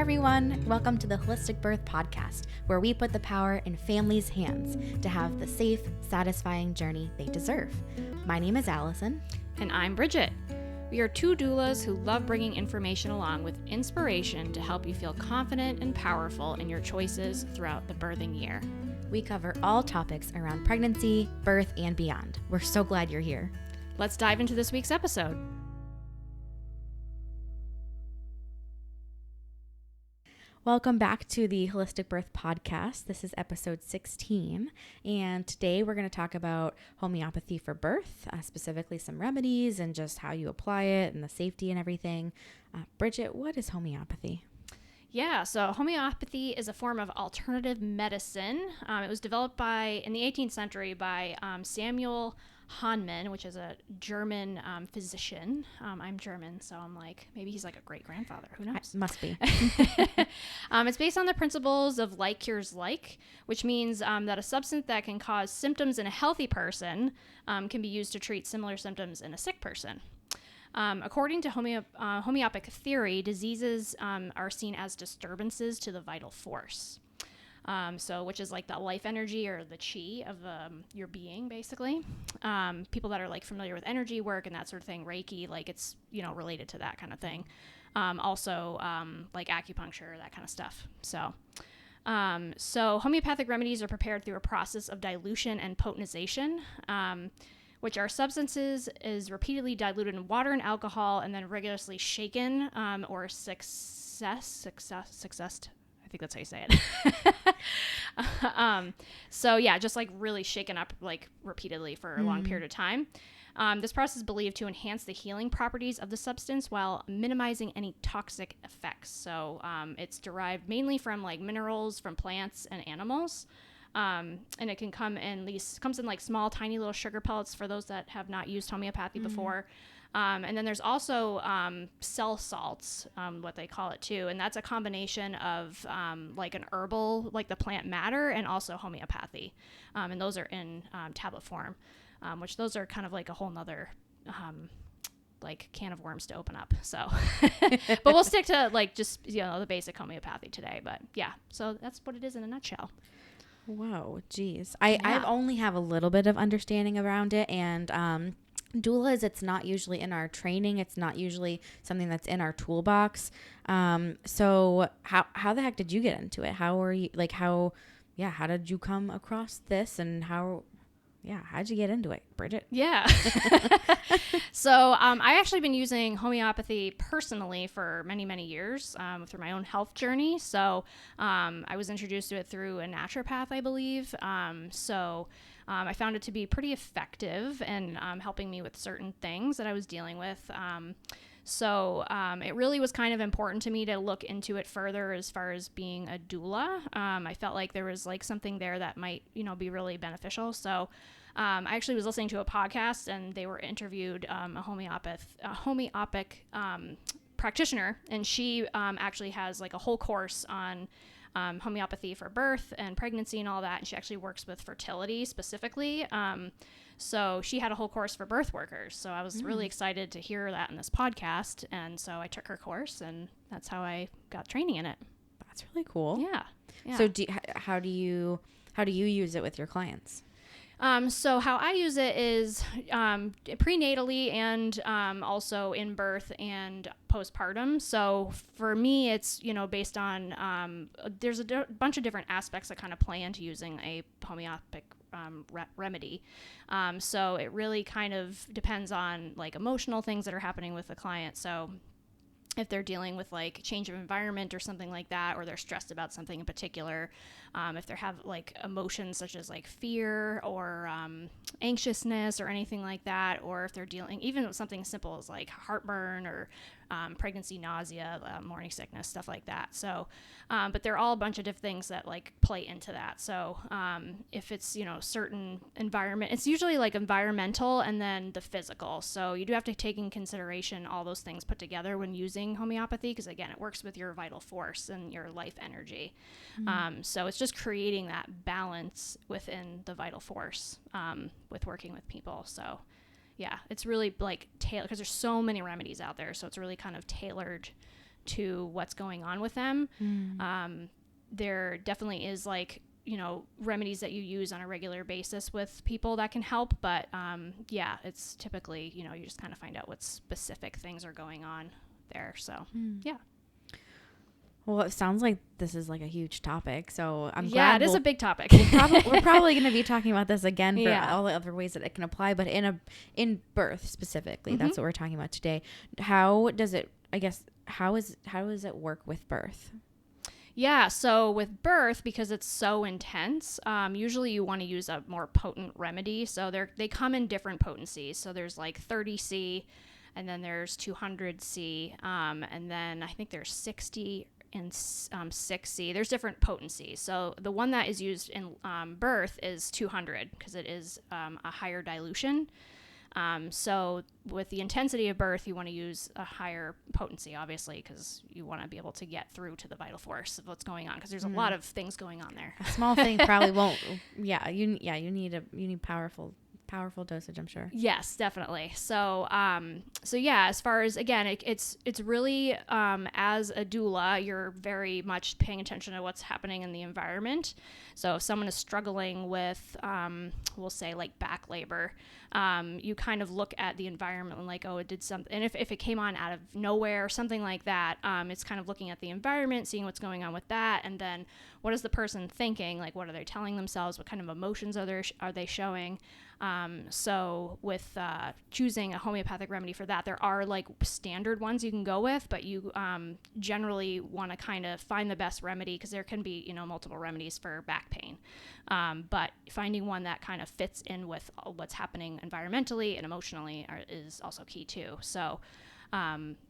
everyone. Welcome to the Holistic Birth Podcast, where we put the power in families' hands to have the safe, satisfying journey they deserve. My name is Allison. And I'm Brigitte. We are two doulas who love bringing information along with inspiration to help you feel confident and powerful in your choices throughout the birthing year. We cover all topics around pregnancy, birth, and beyond. We're so glad you're here. Let's dive into this week's episode. Welcome back to the Holistic Birth Podcast. This is episode 16, and today we're going to talk about homeopathy for birth, specifically some remedies and just how you apply it and the safety and everything. Brigitte, what is homeopathy? Yeah, so homeopathy is a form of alternative medicine. It was developed in the 18th century by Samuel Hahnemann, which is a German physician. I'm German, so I'm like, maybe he's like a great-grandfather. Who knows? Must be. It's based on the principles of like cures like, which means that a substance that can cause symptoms in a healthy person can be used to treat similar symptoms in a sick person. According to homeopathic theory, diseases are seen as disturbances to the vital force. Which is like the life energy or the chi of your being, basically. People that are like familiar with energy work and that sort of thing, Reiki, like it's, related to that kind of thing. Also, like acupuncture, that kind of stuff. So homeopathic remedies are prepared through a process of dilution and potentization, which are substances is repeatedly diluted in water and alcohol and then rigorously shaken or successed. I think that's how you say it. Just like really shaken up like repeatedly for a long period of time. This process is believed to enhance the healing properties of the substance while minimizing any toxic effects. So it's derived mainly from like minerals from plants and animals. And it can comes in like small, tiny little sugar pellets for those that have not used homeopathy before. And then there's also cell salts, what they call it too. And that's a combination of like an herbal, like the plant matter, and also homeopathy. And those are in tablet form, which those are kind of like a whole nother like can of worms to open up. So, but we'll stick to like just, the basic homeopathy today. But yeah, so that's what it is in a nutshell. Whoa, geez. I only have a little bit of understanding around it, and doulas, it's not usually in our training. It's not usually something that's in our toolbox. So how the heck did you get into it? How did you come across this, and how'd you get into it, Brigitte? Yeah. So I actually been using homeopathy personally for many, many years through my own health journey. So I was introduced to it through a naturopath, I believe. I found it to be pretty effective in helping me with certain things that I was dealing with. It really was kind of important to me to look into it further as far as being a doula. I felt like there was like something there that might, be really beneficial. So I actually was listening to a podcast and they were interviewed a homeopathic practitioner, and she actually has like a whole course on homeopathy for birth and pregnancy and all that. And she actually works with fertility specifically. So she had a whole course for birth workers. So I was really excited to hear that in this podcast. And so I took her course, and that's how I got training in it. That's really cool. Yeah. So how do you use it with your clients? So how I use it is prenatally and also in birth and postpartum. So for me, it's, based on, there's a bunch of different aspects that kind of play into using a homeopathic remedy. So it really kind of depends on like emotional things that are happening with the client. So if they're dealing with like change of environment or something like that, or they're stressed about something in particular, if they have like emotions such as like fear or anxiousness or anything like that, or if they're dealing even with something simple as like heartburn or pregnancy nausea, morning sickness, stuff like that. So, but they're all a bunch of different things that like play into that. So if it's, certain environment, it's usually like environmental and then the physical. So you do have to take in consideration all those things put together when using homeopathy, because again, it works with your vital force and your life energy. So it's just creating that balance within the vital force with working with people. So yeah, it's really like tailored, because there's so many remedies out there. So it's really kind of tailored to what's going on with them. There definitely is like, remedies that you use on a regular basis with people that can help. But yeah, it's typically, you just kind of find out what specific things are going on there. So, yeah. Well, it sounds like this is like a huge topic. So I'm glad. Yeah, it is a big topic. We're probably going to be talking about this again for all the other ways that it can apply. But in birth specifically, that's what we're talking about today. How does it work with birth? Yeah, so with birth, because it's so intense, usually you want to use a more potent remedy. So they come in different potencies. So there's like 30C, and then there's 200C, and then I think there's 60 and 6C. There's different potencies. So the one that is used in birth is 200 because it is a higher dilution. So with the intensity of birth, you want to use a higher potency, obviously, because you want to be able to get through to the vital force of what's going on, because there's a lot of things going on there. A small thing probably won't. Yeah, you need powerful dosage, I'm sure. Yes, definitely. So yeah, as far as, again, it's really, as a doula, you're very much paying attention to what's happening in the environment. So if someone is struggling with, we'll say like back labor, you kind of look at the environment and like, oh, it did something. And if it came on out of nowhere or something like that, it's kind of looking at the environment, seeing what's going on with that. And then what is the person thinking? Like, what are they telling themselves? What kind of emotions are they showing? So with choosing a homeopathic remedy for that, there are like standard ones you can go with, but you generally want to kind of find the best remedy, because there can be, multiple remedies for back pain. But finding one that kind of fits in with what's happening environmentally and emotionally is also key too. So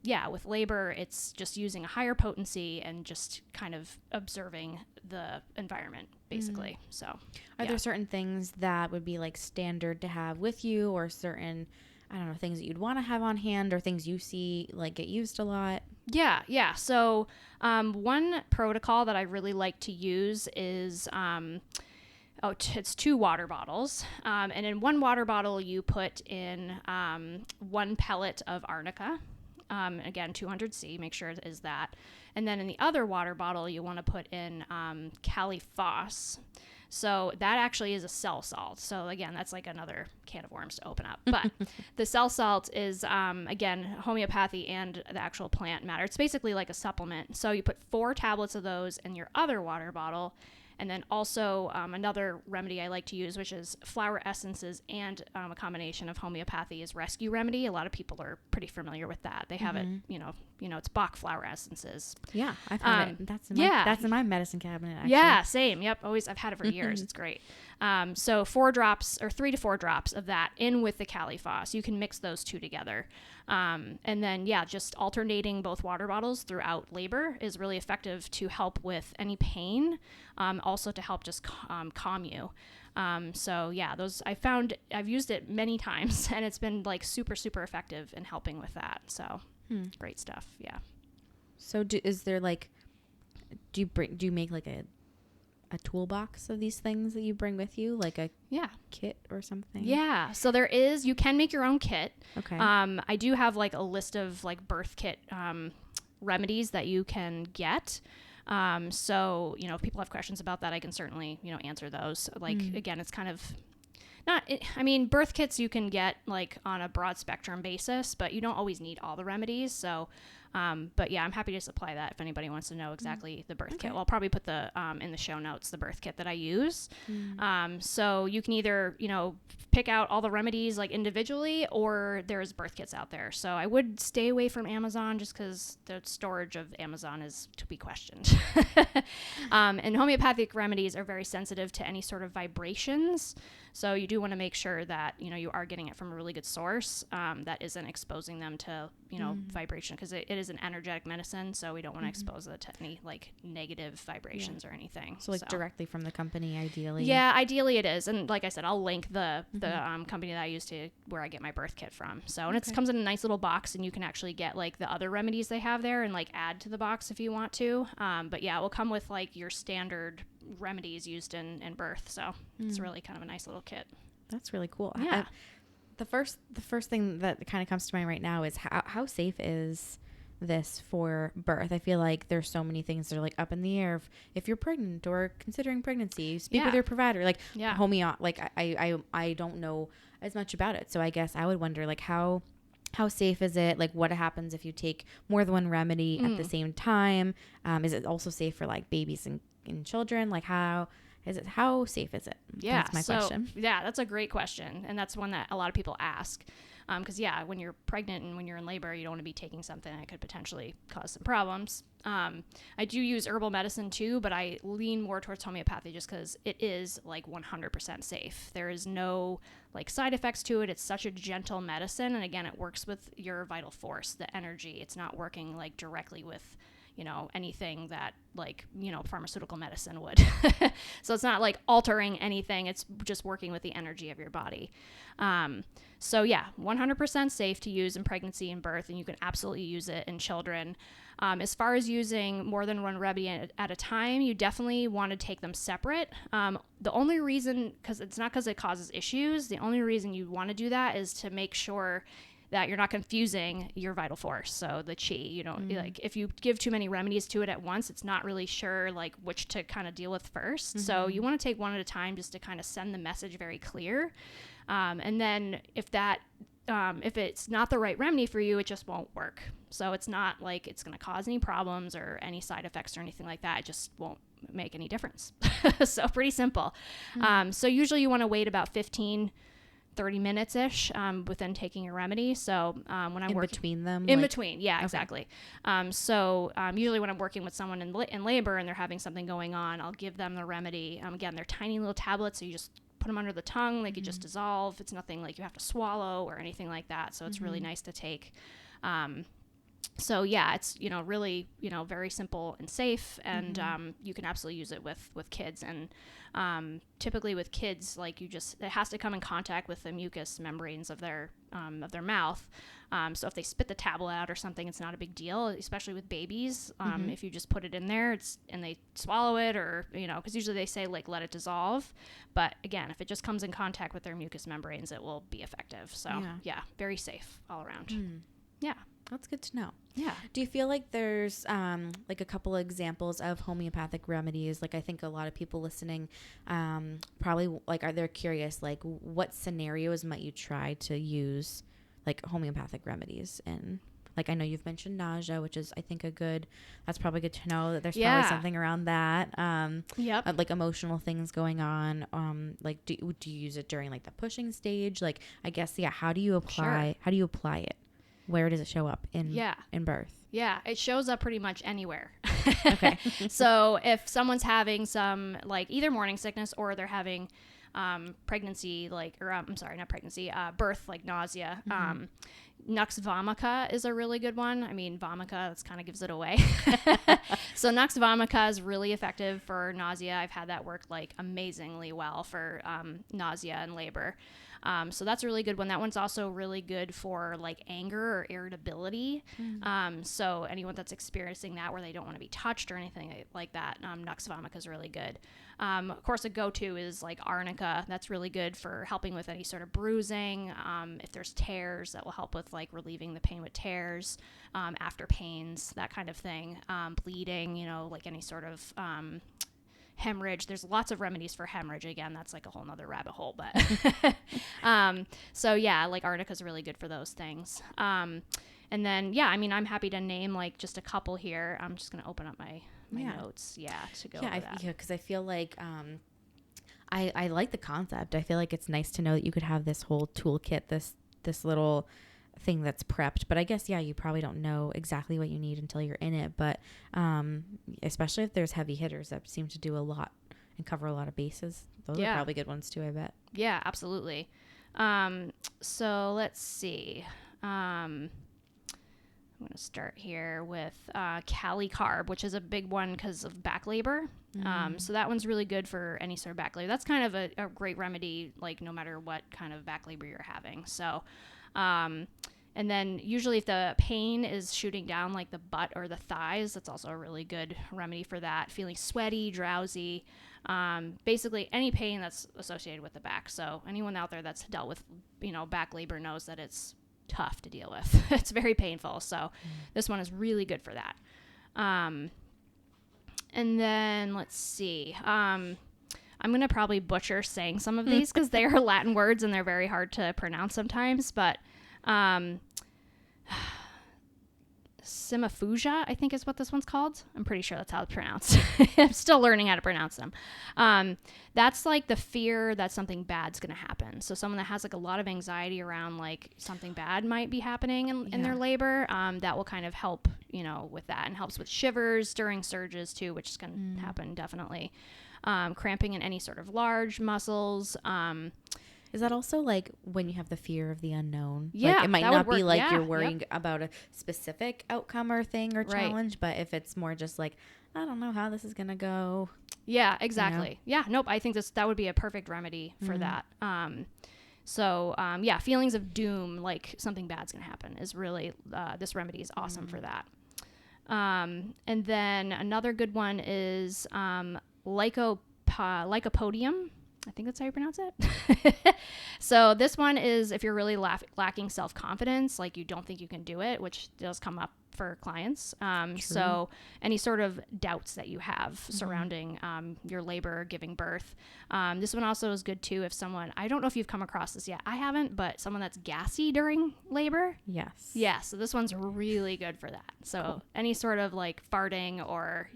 yeah, with labor, it's just using a higher potency and just kind of observing the environment, basically. So are there certain things that would be like standard to have with you, or certain, I don't know, things that you'd want to have on hand, or things you see like get used a lot? Yeah. So one protocol that I really like to use is it's 2 water bottles. And in one water bottle, you put in 1 pellet of arnica. Again, 200C, make sure it is that. And then in the other water bottle, you want to put in caliphos. So that actually is a cell salt. So again, that's like another can of worms to open up. But the cell salt is, again, homeopathy and the actual plant matter. It's basically like a supplement. So you put 4 tablets of those in your other water bottle. And then also another remedy I like to use, which is flower essences and a combination of homeopathy, is rescue remedy. A lot of people are pretty familiar with that. They have it, it's Bach flower essences. Yeah, I've had it. That's in my medicine cabinet, actually. Yeah, same. Yep, I've had it for years. It's great. So 4 drops, or 3 to 4 drops of that in with the caliphos. You can mix those 2 together. And then, just alternating both water bottles throughout labor is really effective to help with any pain, also to help just calm you. So yeah, those I've used it many times, and it's been like super, super effective in helping with that. So great stuff. Yeah. So do you make like a toolbox of these things that you bring with you, like a kit or something? Yeah. So you can make your own kit. Okay. I do have like a list of like birth kit remedies that you can get. So, if people have questions about that, I can certainly, answer those. Like, again, it's kind of birth kits you can get like on a broad spectrum basis, but you don't always need all the remedies. So, but yeah, I'm happy to supply that if anybody wants to know exactly the birth kit. Well, I'll probably put in the show notes the birth kit that I use. So you can either, pick out all the remedies like individually, or there's birth kits out there. So I would stay away from Amazon, just because the storage of Amazon is to be questioned. And homeopathic remedies are very sensitive to any sort of vibrations. So you do want to make sure that, you are getting it from a really good source that isn't exposing them to, vibration, because it is an energetic medicine. So we don't want to expose it to any like negative vibrations or anything. So directly from the company, ideally. Yeah, ideally it is. And like I said, I'll link the company that I use where I get my birth kit from. So, and it comes in a nice little box, and you can actually get like the other remedies they have there and like add to the box if you want to. But yeah, it will come with like your standard remedies used in birth. So it's really kind of a nice little kit. That's really cool. Yeah. The first thing that kind of comes to mind right now is how safe is this for birth? I feel like there's so many things that are like up in the air. If you're pregnant or considering pregnancy, speak with your provider. Like like I don't know as much about it. So I guess I would wonder like how safe is it? Like what happens if you take more than one remedy at the same time? Is it also safe for like babies and children? Like how safe is it? Yeah. That's my question. Yeah, that's a great question. And that's one that a lot of people ask. Because when you're pregnant and when you're in labor, you don't want to be taking something that could potentially cause some problems. I do use herbal medicine too, but I lean more towards homeopathy just because it is like 100% safe. There is no like side effects to it. It's such a gentle medicine. And again, it works with your vital force, the energy. It's not working like directly with anything that like, pharmaceutical medicine would. So it's not like altering anything. It's just working with the energy of your body. 100% safe to use in pregnancy and birth, and you can absolutely use it in children. As far as using more than one remedy at a time, you definitely want to take them separate. The only reason, because it's not because it causes issues, the only reason you want to do that is to make sure that you're not confusing your vital force. So the chi, like if you give too many remedies to it at once, it's not really sure like which to kind of deal with first. So you want to take one at a time just to kind of send the message very clear. And then if it's not the right remedy for you, it just won't work. So it's not like it's going to cause any problems or any side effects or anything like that. It just won't make any difference. So pretty simple. So usually you want to wait about 15-30 minutes-ish within taking your remedy. So when I'm working between them? Between, yeah, okay. Exactly. Usually when I'm working with someone in labor and they're having something going on, I'll give them the remedy. Again, they're tiny little tablets, so you just put them under the tongue. They could just dissolve. It's nothing like you have to swallow or anything like that. So it's really nice to take. It's, really, very simple and safe, and you can absolutely use it with kids. And typically with kids, like it has to come in contact with the mucous membranes of their mouth. So if they spit the tablet out or something, it's not a big deal, especially with babies. If you just put it in there and they swallow it, or, because usually they say like, let it dissolve. But again, if it just comes in contact with their mucous membranes, it will be effective. So very safe all around. Yeah. That's good to know. Yeah. Do you feel like there's like a couple of examples of homeopathic remedies? Like I think a lot of people listening probably like they're curious, like what scenarios might you try to use like homeopathic remedies in? Like I know you've mentioned nausea, which is I think that's probably good to know that there's probably something around that. Like emotional things going on. Like do you use it during like the pushing stage? Like I guess how do you apply it? Where does it show up in birth? Yeah, it shows up pretty much anywhere. Okay. So if someone's having some like either morning sickness or they're having pregnancy, birth, like nausea, Nux vomica is a really good one. I mean, vomica, that kind of gives it away. So Nux vomica is really effective for nausea. I've had that work like amazingly well for nausea and labor. So that's a really good one. That one's also really good for like anger or irritability. So anyone that's experiencing that where they don't want to be touched or anything like that, Nux vomica is really good. Of course, a go-to is like arnica. That's really good for helping with any sort of bruising. If there's tears, that will help with like relieving the pain with tears, after pains, that kind of thing. Bleeding, like any sort of hemorrhage. There's lots of remedies for hemorrhage. Again, that's like a whole nother rabbit hole, but like arnica is really good for those things. And then, I'm happy to name like just a couple here. I'm just going to open up my notes. To go over that. Yeah. Cause I feel like, I like the concept. I feel like it's nice to know that you could have this whole toolkit, this little thing that's prepped, but I guess you probably don't know exactly what you need until you're in it, but especially if there's heavy hitters that seem to do a lot and cover a lot of bases, those are probably good ones too, I bet. Yeah, absolutely. So let's see, I'm going to start here with Cali Carb, which is a big one because of back labor. So that one's really good for any sort of back labor. That's kind of a great remedy, like no matter what kind of back labor you're having. So and then usually if the pain is shooting down like the butt or the thighs, that's also a really good remedy for that. Feeling sweaty, drowsy, basically any pain that's associated with the back. So anyone out there that's dealt with, back labor knows that it's tough to deal with. It's very painful. So this one is really good for that. And then let's see. I'm going to probably butcher saying some of these because they are Latin words and they're very hard to pronounce sometimes. But Simifugia, I think is what this one's called. I'm pretty sure that's how it's pronounced. I'm still learning how to pronounce them. That's like the fear that something bad's going to happen. So someone that has like a lot of anxiety around like something bad might be happening in their labor, that will kind of help, with that, and helps with shivers during surges too, which is going to happen definitely. Cramping in any sort of large muscles. Is that also like when you have the fear of the unknown? Yeah, like, it might not be like you're worrying worrying about a specific outcome or thing or challenge, but if it's more just like, I don't know how this is going to go. Yeah, exactly. Yeah, nope. I think that would be a perfect remedy for that. Feelings of doom, like something bad's going to happen, is really, this remedy is awesome for that. And then another good one is lycopodium. I think that's how you pronounce it. So this one is if you're really lacking self-confidence, like you don't think you can do it, which does come up for clients. So any sort of doubts that you have surrounding your labor, giving birth. This one also is good too if someone, I don't know if you've come across this yet. I haven't, but someone that's gassy during labor. Yes. Yeah, so this one's really good for that. So any sort of like farting or,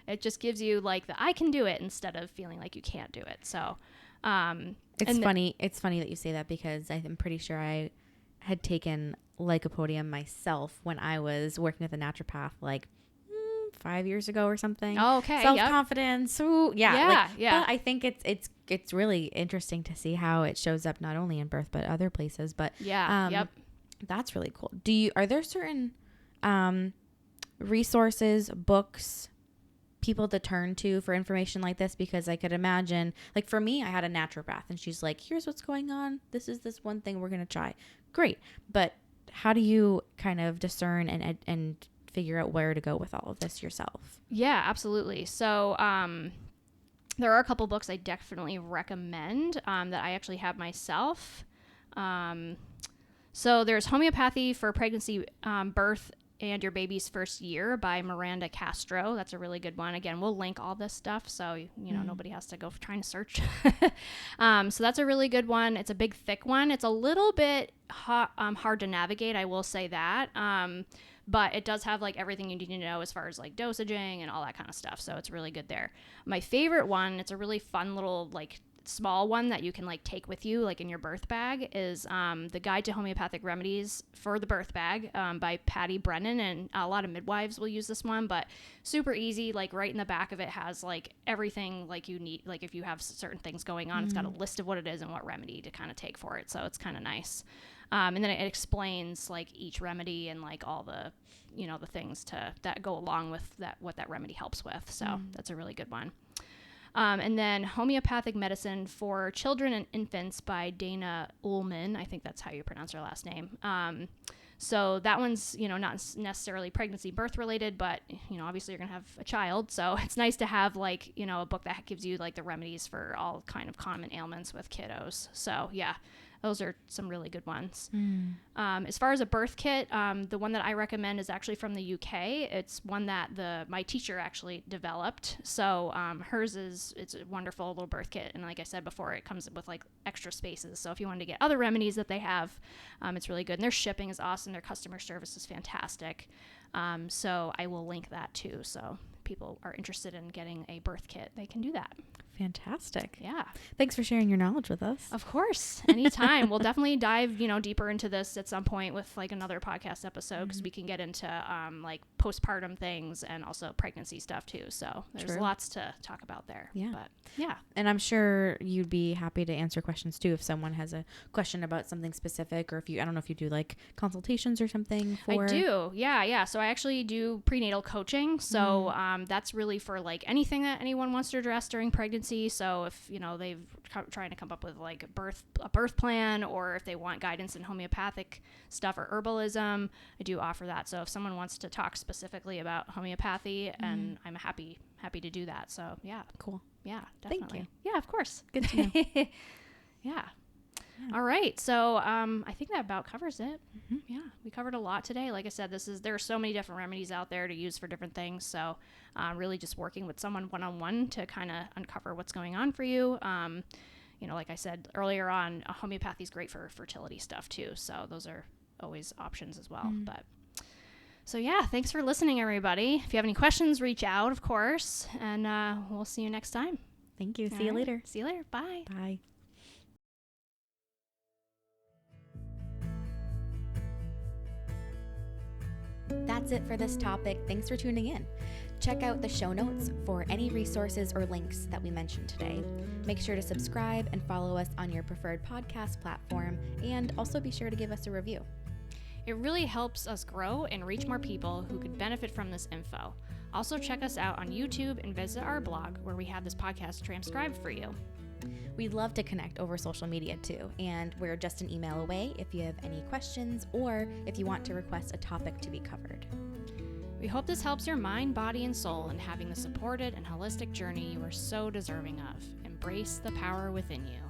it just gives you like the I can do it instead of feeling like you can't do it. So it's funny that you say that because I'm pretty sure I had taken lycopodium myself when I was working with a naturopath like 5 years ago or something. Oh, okay. Self-confidence. Ooh, yeah. Yeah. But I think it's really interesting to see how it shows up not only in birth but other places. But that's really cool. Are there certain resources, books, people to turn to for information like this? Because I could imagine, like for me, I had a naturopath and she's like, here's what's going on. This is this one thing we're going to try. Great. But how do you kind of discern and figure out where to go with all of this yourself? Yeah, absolutely. So, there are a couple books I definitely recommend, that I actually have myself. So there's Homeopathy for Pregnancy, Birth, and Your Baby's First Year by Miranda Castro. That's a really good one. Again, we'll link all this stuff so nobody has to go trying to search. So that's a really good one. It's a big, thick one. It's a little bit hard to navigate, I will say that. But it does have like everything you need to know as far as like dosaging and all that kind of stuff. So it's really good there. My favorite one, it's a really fun little like small one that you can like take with you like in your birth bag, is the Guide to Homeopathic Remedies for the Birth Bag by Patty Brennan, and a lot of midwives will use this one, but super easy. Like right in the back of it has like everything like you need, like if you have certain things going on, it's got a list of what it is and what remedy to kind of take for it, so it's kind of nice. And then it explains like each remedy and like all the the things that go along with that, what that remedy helps with. So that's a really good one. And then Homeopathic Medicine for Children and Infants by Dana Ullman. I think that's how you pronounce her last name. So that one's, not necessarily pregnancy, birth related, but, obviously you're going to have a child. So it's nice to have like, a book that gives you like the remedies for all kind of common ailments with kiddos. So yeah, those are some really good ones. As far as a birth kit, the one that I recommend is actually from the UK. It's one that my teacher actually developed. So hers it's a wonderful little birth kit. And like I said before, it comes with like extra spaces. So if you wanted to get other remedies that they have, it's really good. And their shipping is awesome. Their customer service is fantastic. So I will link that too. So if people are interested in getting a birth kit, they can do that. Fantastic. Yeah. Thanks for sharing your knowledge with us. Of course. Anytime. We'll definitely dive, deeper into this at some point with like another podcast episode, because we can get into like postpartum things and also pregnancy stuff too. So there's lots to talk about there. Yeah. But yeah. And I'm sure you'd be happy to answer questions too if someone has a question about something specific, or if I don't know if you do like consultations or something for. I do. Yeah. So I actually do prenatal coaching. So that's really for like anything that anyone wants to address during pregnancy. So if they've trying to come up with like a birth plan, or if they want guidance in homeopathic stuff or herbalism, I do offer that. So if someone wants to talk specifically about homeopathy, and I'm happy to do that. So yeah, cool. Yeah, definitely. Thank you. Yeah, of course. Good to know. Yeah. Yeah. All right. So I think that about covers it. Mm-hmm. Yeah. We covered a lot today. Like I said, there are so many different remedies out there to use for different things. So really just working with someone one-on-one to kind of uncover what's going on for you. Like I said earlier on, homeopathy is great for fertility stuff too. So those are always options as well. So yeah, thanks for listening, everybody. If you have any questions, reach out, of course, and we'll see you next time. Thank you. See you later. See you later. Bye. Bye. That's it for this topic. Thanks for tuning in. Check out the show notes for any resources or links that we mentioned today. Make sure to subscribe and follow us on your preferred podcast platform, and also be sure to give us a review. It really helps us grow and reach more people who could benefit from this info. Also, check us out on YouTube and visit our blog where we have this podcast transcribed for you. We'd love to connect over social media too, and we're just an email away if you have any questions or if you want to request a topic to be covered. We hope this helps your mind, body, and soul in having the supported and holistic journey you are so deserving of. Embrace the power within you.